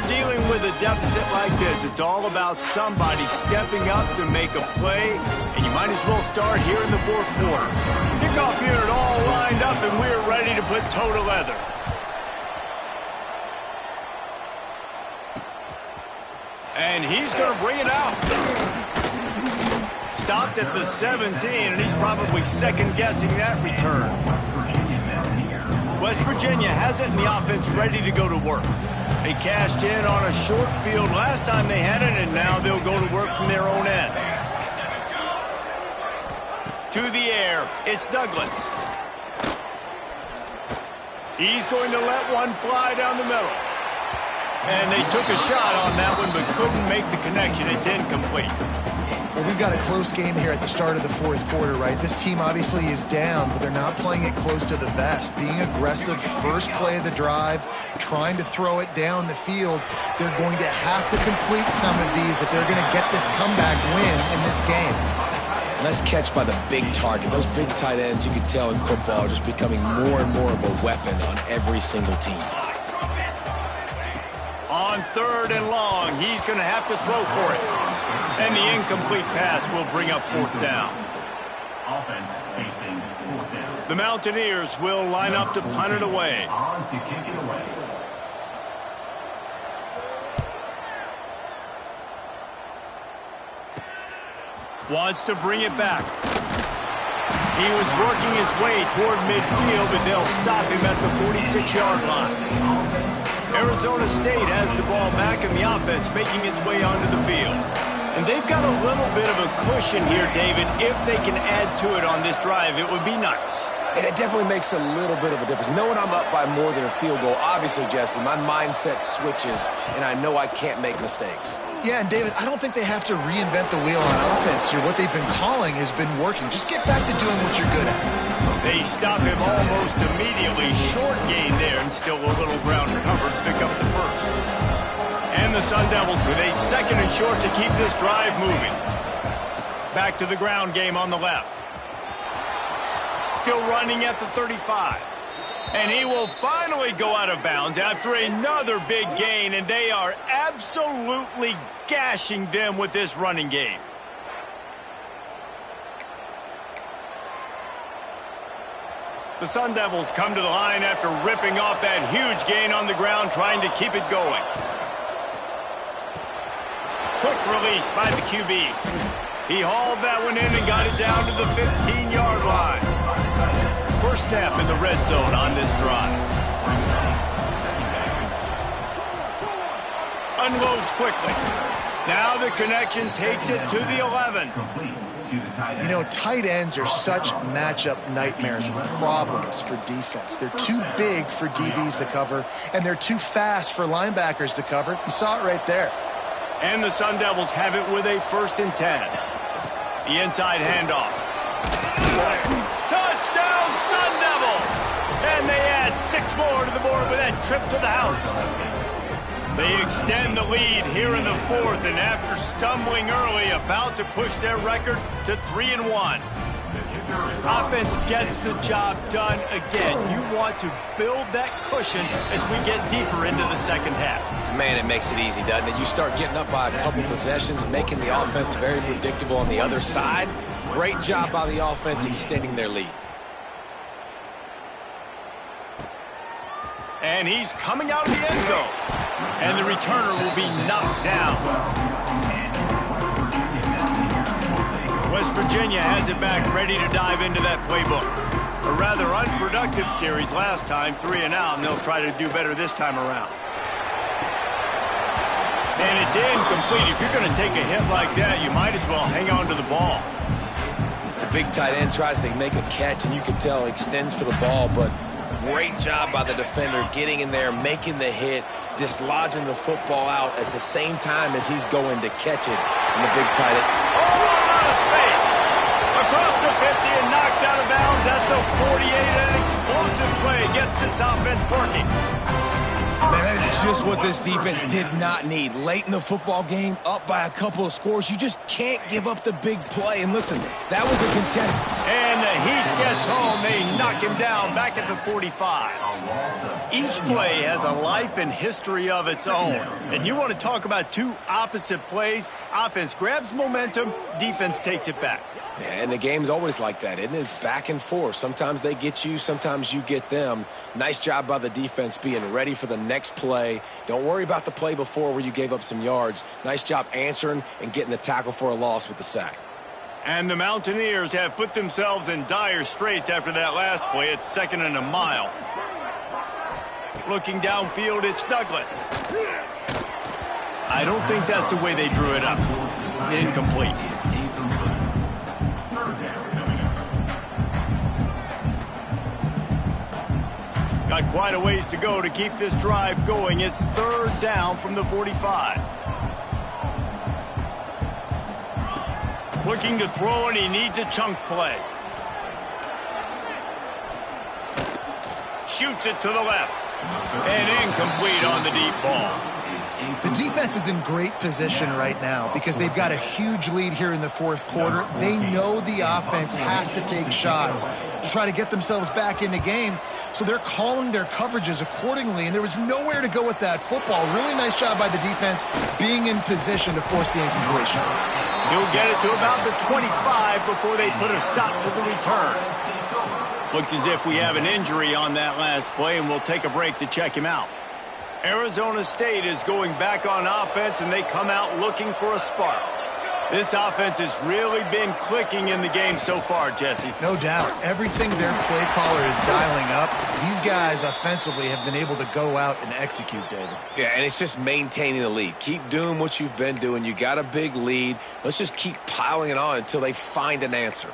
Dealing with a deficit like this, it's all about somebody stepping up to make a play, and you might as well start here in the 4th quarter. Kickoff unit all lined up, and we're ready to put toe to leather. And he's going to bring it out. Stopped at the 17, and he's probably second-guessing that return. West Virginia has it, and the offense ready to go to work. They cashed in on a short field last time they had it, and now they'll go to work from their own end. To the air, it's Douglas. He's going to let one fly down the middle. And they took a shot on that one, but couldn't make the connection. It's incomplete. Well, we've got a close game here at the start of the 4th quarter, right? This team obviously is down, but they're not playing it close to the vest. Being aggressive, first play of the drive, trying to throw it down the field. They're going to have to complete some of these if they're going to get this comeback win in this game. Nice catch by the big target. Those big tight ends, you can tell in football, are just becoming more and more of a weapon on every single team. On 3rd and long, he's going to have to throw for it. And the incomplete pass will bring up 4th down. Offense facing 4th down. The Mountaineers will line up to punt it away. On to kick it away. Wants to bring it back. He was working his way toward midfield, but they'll stop him at the 46-yard line. Arizona State has the ball back in the offense, making its way onto the field. And they've got a little bit of a cushion here, David. If they can add to it on this drive, it would be nice. And it definitely makes a little bit of a difference. Knowing I'm up by more than a field goal, obviously, Jesse, my mindset switches, and I know I can't make mistakes. Yeah, and David, I don't think they have to reinvent the wheel on offense here. What they've been calling has been working. Just get back to doing what you're good at. They stop him almost immediately. Short gain there, and still a little ground covered to pick up the first. And the Sun Devils with a second and short to keep this drive moving. Back to the ground game on the left. Still running at the 35. And he will finally go out of bounds after another big gain, and they are absolutely gashing them with this running game. The Sun Devils come to the line after ripping off that huge gain on the ground, trying to keep it going. Quick release by the QB. He hauled that one in and got it down to the 15-yard line. First snap in the red zone on this drive. Unloads quickly. Now the connection takes it to the 11. You know, tight ends are such matchup nightmares and problems for defense. They're too big for DBs to cover, and they're too fast for linebackers to cover. You saw it right there. And the Sun Devils have it with a 1st and 10. The inside handoff. Touchdown, Sun Devils! And they add 6 more to the board with that trip to the house. They extend the lead here in the 4th, and after stumbling early, about to push their record to 3-1. Offense gets the job done again. You want to build that cushion as we get deeper into the second half. Man, it makes it easy, doesn't it? You start getting up by a couple possessions, making the offense very predictable on the other side. Great job by the offense extending their lead. And he's coming out of the end zone. And the returner will be knocked down. West Virginia has it back, ready to dive into that playbook. A rather unproductive series last time, 3 and out, and they'll try to do better this time around. And it's incomplete. If you're going to take a hit like that, you might as well hang on to the ball. The big tight end tries to make a catch, and you can tell he extends for the ball, but great job by the defender getting in there, making the hit, dislodging the football out at the same time as he's going to catch it. And the big tight end. Oh, a lot of space. Across the 50 and knocked out of bounds at the 48. An explosive play gets this offense working. Man, that is just what this defense did not need. Late in the football game, up by a couple of scores, you just can't give up the big play. And listen, that was a contest. And the Heat gets home. They knock him down back at the 45. Each play has a life and history of its own. And you want to talk about two opposite plays. Offense grabs momentum, defense takes it back. Yeah, and the game's always like that, isn't it? It's back and forth. Sometimes they get you, sometimes you get them. Nice job by the defense being ready for the next play. Don't worry about the play before where you gave up some yards. Nice job answering and getting the tackle for a loss with the sack. And the Mountaineers have put themselves in dire straits after that last play. It's 2nd and a mile. Looking downfield, it's Douglas. I don't think that's the way they drew it up. Incomplete. Got quite a ways to go to keep this drive going. It's 3rd down from the 45. Looking to throw, and he needs a chunk play. Shoots it to the left. And incomplete on the deep ball. The defense is in great position right now because they've got a huge lead here in the 4th quarter. They know the offense has to take shots to try to get themselves back in the game. So they're calling their coverages accordingly, and there was nowhere to go with that football. Really nice job by the defense being in position to force the incompletion. He'll get it to about the 25 before they put a stop to the return. Looks as if we have an injury on that last play, and we'll take a break to check him out. Arizona State is going back on offense, and they come out looking for a spark. This offense has really been clicking in the game so far, Jesse. No doubt. Everything their play caller is dialing up, these guys offensively have been able to go out and execute, David. Yeah, and it's just maintaining the lead. Keep doing what you've been doing. You got a big lead. Let's just keep piling it on until they find an answer.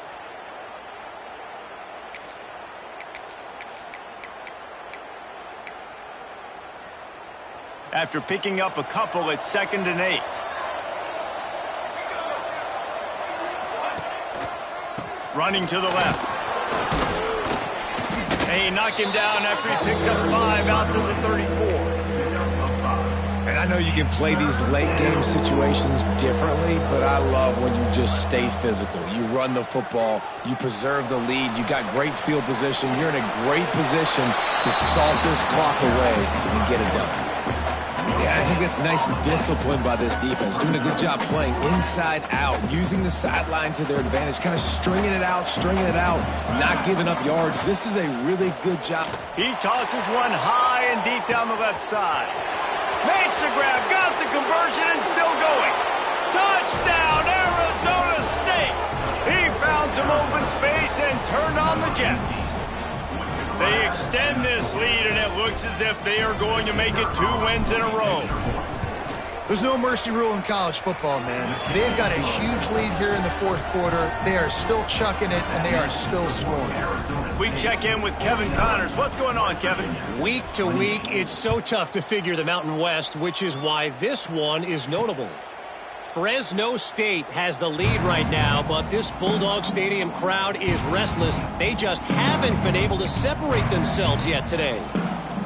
After picking up a couple, it's 2nd and 8. Running to the left. And he knocked him down after he picks up 5 out to the 34. And I know you can play these late game situations differently, but I love when you just stay physical. You run the football, you preserve the lead, you got great field position, you're in a great position to salt this clock away and get it done. Yeah, I think that's nice discipline by this defense. Doing a good job playing inside out, using the sideline to their advantage, kind of stringing it out, not giving up yards. This is a really good job. He tosses one high and deep down the left side. Makes the grab, got the conversion, and still going. Touchdown, Arizona State! He found some open space and turned on the Jets. They extend this lead, and it looks as if they are going to make it 2 wins in a row. There's no mercy rule in college football, man. They've got a huge lead here in the 4th quarter. They are still chucking it, and they are still scoring. We check in with Kevin Connors. What's going on, Kevin? Week to week, it's so tough to figure the Mountain West, which is why this one is notable. Fresno State has the lead right now, but this Bulldog Stadium crowd is restless. They just haven't been able to separate themselves yet today.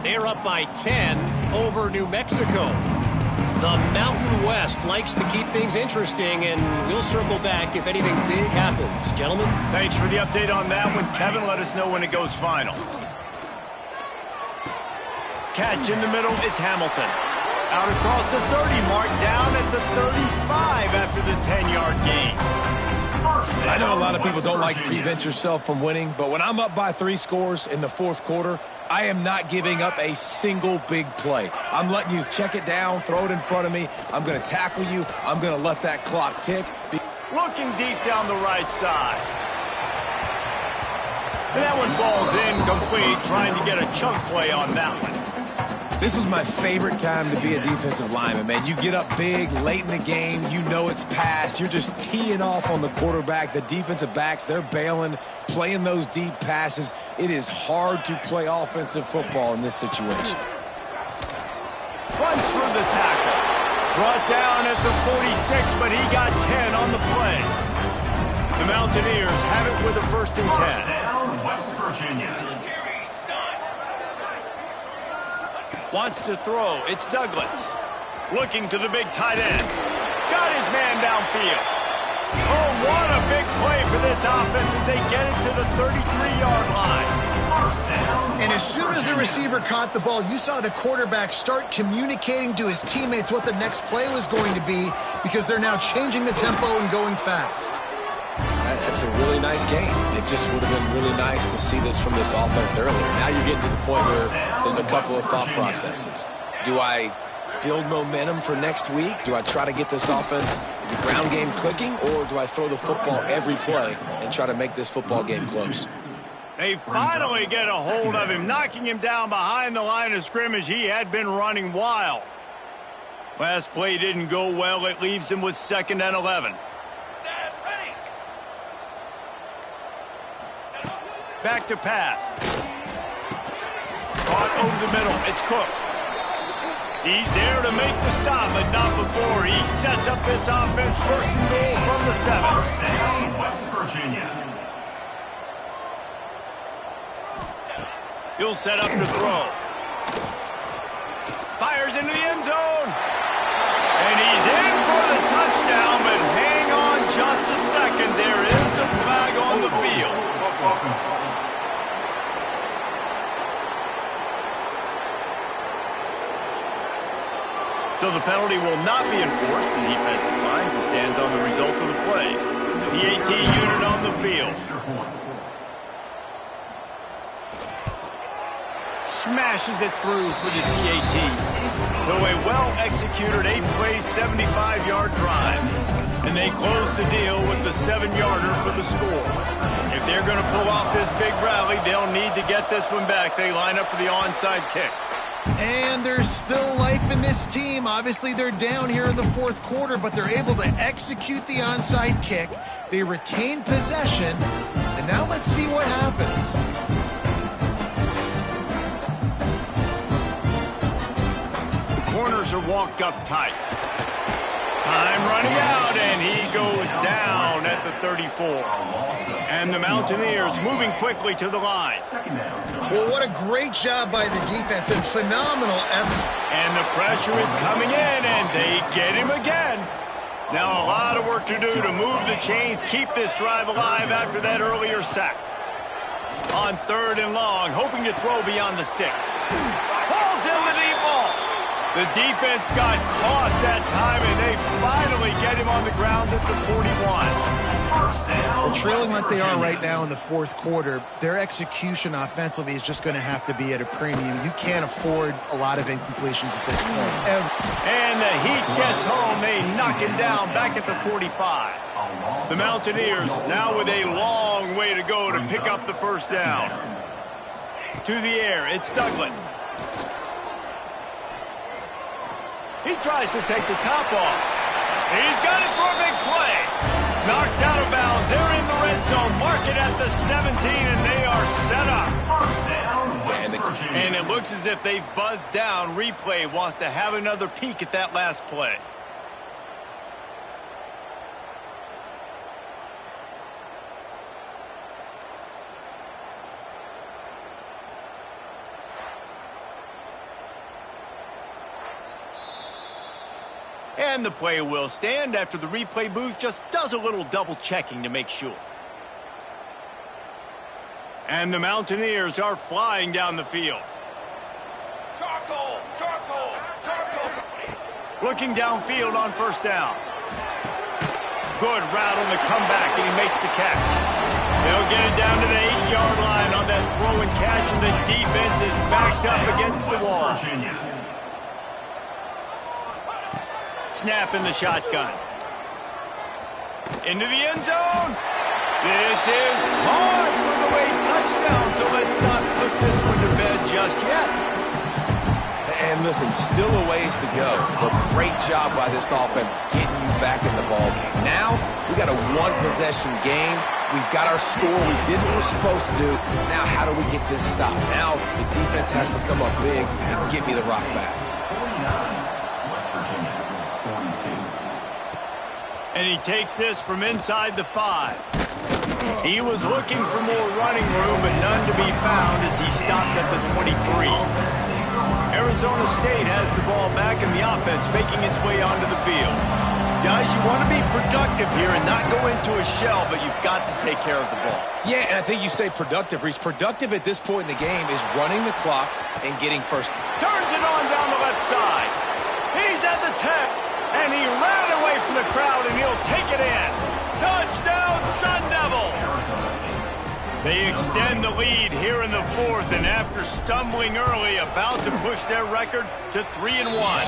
They're up by 10 over New Mexico. The Mountain West likes to keep things interesting, and we'll circle back if anything big happens. Gentlemen? Thanks for the update on that one, Kevin. Let us know when it goes final. Catch in the middle, it's Hamilton. Out across the 30 mark, down at the 35 after the 10-yard gain. I know a lot of people don't like prevent yourself from winning, but when I'm up by 3 scores in the 4th quarter, I am not giving up a single big play. I'm letting you check it down, throw it in front of me. I'm going to tackle you. I'm going to let that clock tick. Looking deep down the right side. And that one falls incomplete, trying to get a chunk play on that one. This was my favorite time to be a defensive lineman, man. You get up big, late in the game, you know it's past. You're just teeing off on the quarterback. The defensive backs, they're bailing, playing those deep passes. It is hard to play offensive football in this situation. Runs through the tackle. Brought down at the 46, but he got 10 on the play. The Mountaineers have it with a 1st and 10. Down, West Virginia. Wants to throw. It's Douglas. Looking to the big tight end. Got his man downfield. Oh, what a big play for this offense as they get it to the 33-yard line. And as soon as the receiver caught the ball, you saw the quarterback start communicating to his teammates what the next play was going to be because they're now changing the tempo and going fast. That's a really nice game. It just would have been really nice to see this from this offense earlier. Now you're getting to the point where there's a couple of thought processes. Do I build momentum for next week? Do I try to get this offense, the ground game clicking, or do I throw the football every play and try to make this football game close? They finally get a hold of him, knocking him down behind the line of scrimmage. He had been running wild. Last play didn't go well. It leaves him with 2nd and 11. Back to pass. Caught over the middle. It's Cook. He's there to make the stop, but not before. He sets up this offense 1st and goal from the 7. Down, West Virginia. He'll set up to throw. Fires into the end zone. And he's in for the touchdown, but hang on just a second. There is a flag on the field. So the penalty will not be enforced. The defense declines and stands on the result of the play. PAT unit on the field. Smashes it through for the PAT. So a well-executed 8-play, 75-yard drive. And they close the deal with the 7-yarder for the score. If they're going to pull off this big rally, they'll need to get this one back. They line up for the onside kick. And there's still life in this team. Obviously, they're down here in the fourth quarter, but they're able to execute the onside kick. They retain possession. And now let's see what happens. The corners are walked up tight. Time running out, and he goes down at the 34. And the Mountaineers moving quickly to the line. Well, what a great job by the defense and phenomenal effort. And the pressure is coming in, and they get him again. Now a lot of work to do to move the chains, keep this drive alive after that earlier sack. On 3rd and long, hoping to throw beyond the sticks. Pulls in the deep ball. The defense got caught that time, and they finally get him on the ground at the 41. Well, trailing like they are right now in the fourth quarter, their execution offensively is just going to have to be at a premium. You can't afford a lot of incompletions at this point. And the heat gets home. They knock him down back at the 45. The Mountaineers now with a long way to go to pick up the first down. To the air, it's Douglas. He tries to take the top off. He's got it for a big play. Knocked out of bounds. They're in the red zone. Mark it at the 17, and they are set up. And it looks as if they've buzzed down. Replay wants to have another peek at that last play. And the play will stand after the replay booth just does a little double checking to make sure. And the Mountaineers are flying down the field. Charcoal, charcoal, charcoal. Looking downfield on first down. Good route on the comeback, and he makes the catch. They'll get it down to the 8-yard line on that throw and catch, and the defense is backed up against the wall. Snap in the shotgun. Into the end zone. This is caught for the late touchdown, so let's not put this one to bed just yet. And listen, still a ways to go, but great job by this offense getting you back in the ball game. Now, we got a one-possession game. We've got our score. We did what we're supposed to do. Now, how do we get this stopped? Now, the defense has to come up big and get me the rock back. And he takes this from inside the 5. He was looking for more running room, but none to be found as he stopped at the 23. Arizona State has the ball back in the offense, making its way onto the field. Guys, you want to be productive here and not go into a shell, but you've got to take care of the ball. Yeah, and I think you say productive, Reese. Productive at this point in the game is running the clock and getting first. Turns it on down the left side. He's at the 10. And he ran away from the crowd, and he'll take it in. Touchdown, Sun Devils! They extend the lead here in the fourth, and after stumbling early, about to push their record to 3-1.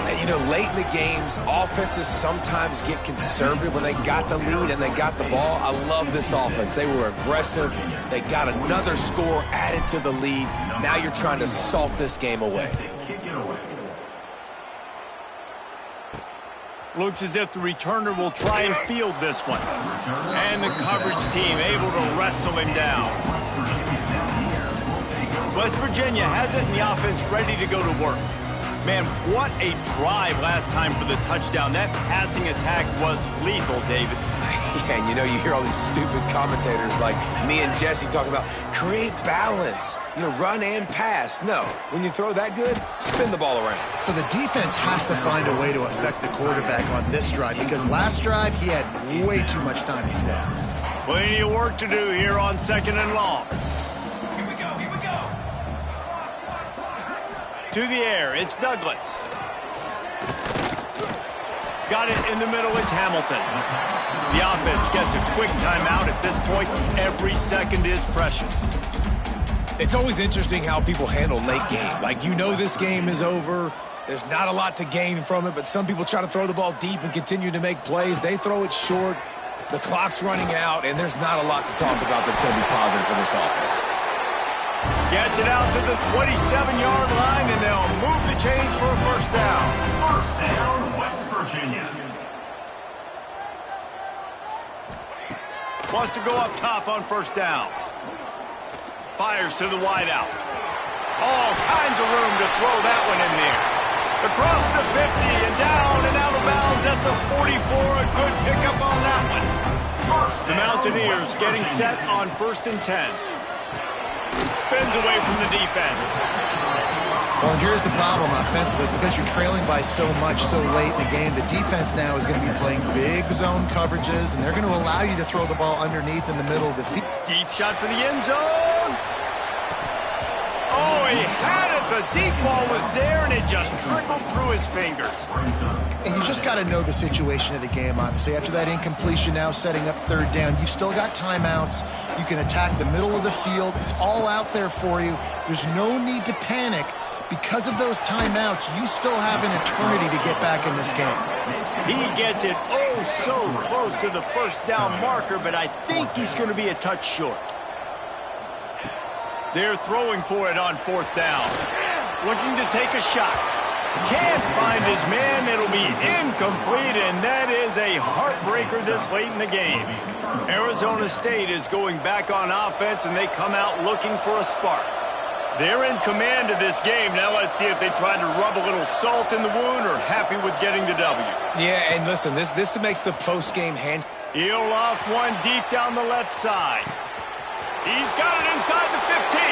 And, you know, late in the games, offenses sometimes get conservative when they got the lead and they got the ball. I love this offense. They were aggressive. They got another score added to the lead. Now you're trying to salt this game away. Looks as if the returner will try and field this one. And the coverage team able to wrestle him down. West Virginia has it in the offense ready to go to work. Man, what a drive last time for the touchdown. That passing attack was lethal, David. Yeah, and you know, you hear all these stupid commentators like me and Jesse talking about create balance, you know, run and pass. No, when you throw that good, spin the ball around. So the defense has to find a way to affect the quarterback on this drive, because last drive he had way too much time to throw. Plenty of work to do here on 2nd and long. Here we go, here we go. To the air, it's Douglas. Got it in the middle, it's Hamilton. The offense gets a quick timeout at this point. Every second is precious. It's always interesting how people handle late game. Like, you know this game is over, There's not a lot to gain from it, but some people try to throw the ball deep and continue to make plays. They throw it short. The clock's running out, and there's not a lot to talk about that's going to be positive for this offense. Gets it out to the 27-yard line, and they'll move the chains for a first down. First down, West Virginia. Wants to go up top on first down. Fires to the wideout. All kinds of room to throw that one in there. Across the 50 and down and out of bounds at the 44. A good pickup on that one. The Mountaineers getting set on 1st and 10. Spins away from the defense. Well, here's the problem offensively. Because you're trailing by so much so late in the game, the defense now is going to be playing big zone coverages, and they're going to allow you to throw the ball underneath in the middle of the field. Deep shot for the end zone. Oh, he had it. The deep ball was there, and it just trickled through his fingers. And you just got to know the situation of the game, obviously. After that incompletion, now setting up 3rd down, you've still got timeouts. You can attack the middle of the field. It's all out there for you. There's no need to panic. Because of those timeouts, you still have an eternity to get back in this game. He gets it so close to the first down marker, but I think he's going to be a touch short. They're throwing for it on 4th down. Looking to take a shot. Can't find his man. It'll be incomplete, and that is a heartbreaker this late in the game. Arizona State is going back on offense, and they come out looking for a spark. They're in command of this game. Now let's see if they try to rub a little salt in the wound or happy with getting the W. Yeah, and listen, this makes the post-game hand. He'll off one deep down the left side. He's got it inside the 15.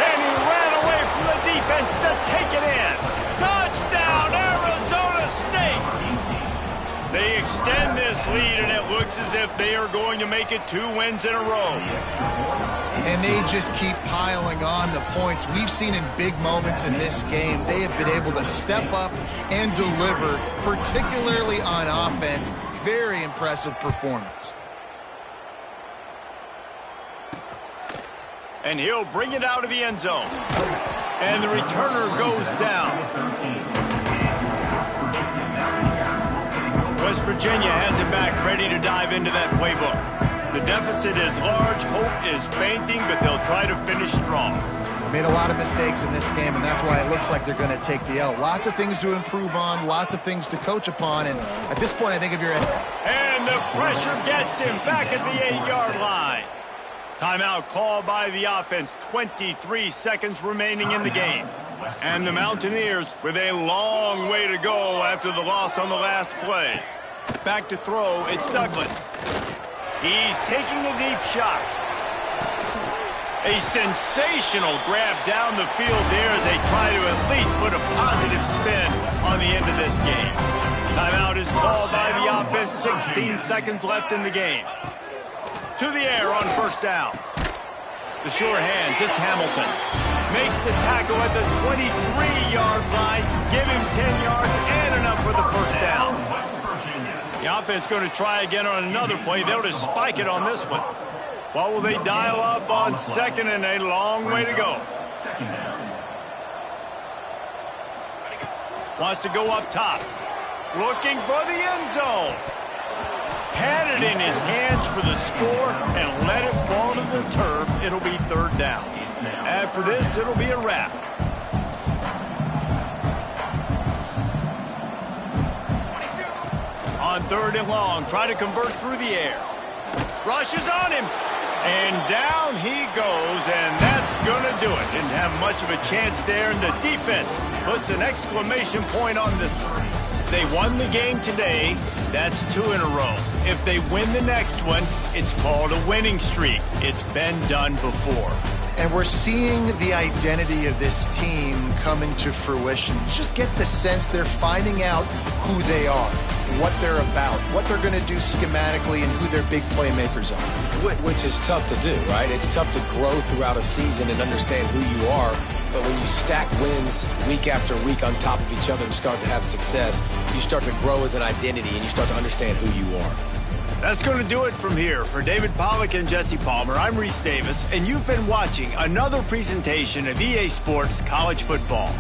And he ran away from the defense to take it in. Touchdown, Arizona State. They extend this lead, and it looks as if they are going to make it 2 wins in a row. And they just keep piling on the points. We've seen in big moments in this game, they have been able to step up and deliver, particularly on offense. Very impressive performance. And he'll bring it out of the end zone. And the returner goes down. West Virginia has it back, ready to dive into that playbook. The deficit is large, hope is fainting, but they'll try to finish strong. Made a lot of mistakes in this game, and that's why it looks like they're going to take the L. Lots of things to improve on, lots of things to coach upon, and at this point, I think if you're... And the pressure gets him back at the 8-yard line. Timeout called by the offense. 23 seconds remaining in the game. And the Mountaineers with a long way to go after the loss on the last play. Back to throw, it's Douglas. He's taking a deep shot. A sensational grab down the field there as they try to at least put a positive spin on the end of this game. Timeout is called by the offense. 16 seconds left in the game. To the air on first down. The sure hands, it's Hamilton. Makes the tackle at the 23-yard line. Give him 10 yards and enough for the first down. The offense going to try again on another play. They'll just spike it on this one. What will they dial up on second and a long way to go? Wants to go up top. Looking for the end zone. Had it in his hands for the score and let it fall to the turf. It'll be 3rd down. After this, it'll be a wrap. On 3rd and long, try to convert through the air. Rushes on him. And down he goes, and that's going to do it. Didn't have much of a chance there, and the defense puts an exclamation point on this one. They won the game today. That's 2 in a row. If they win the next one, it's called a winning streak. It's been done before. And we're seeing the identity of this team coming to fruition. You just get the sense they're finding out who they are, what they're about, what they're going to do schematically, and who their big playmakers are. Which is tough to do, right? It's tough to grow throughout a season and understand who you are. But when you stack wins week after week on top of each other and start to have success, you start to grow as an identity and you start to understand who you are. That's going to do it from here. For David Pollack and Jesse Palmer, I'm Reese Davis, and you've been watching another presentation of EA Sports College Football.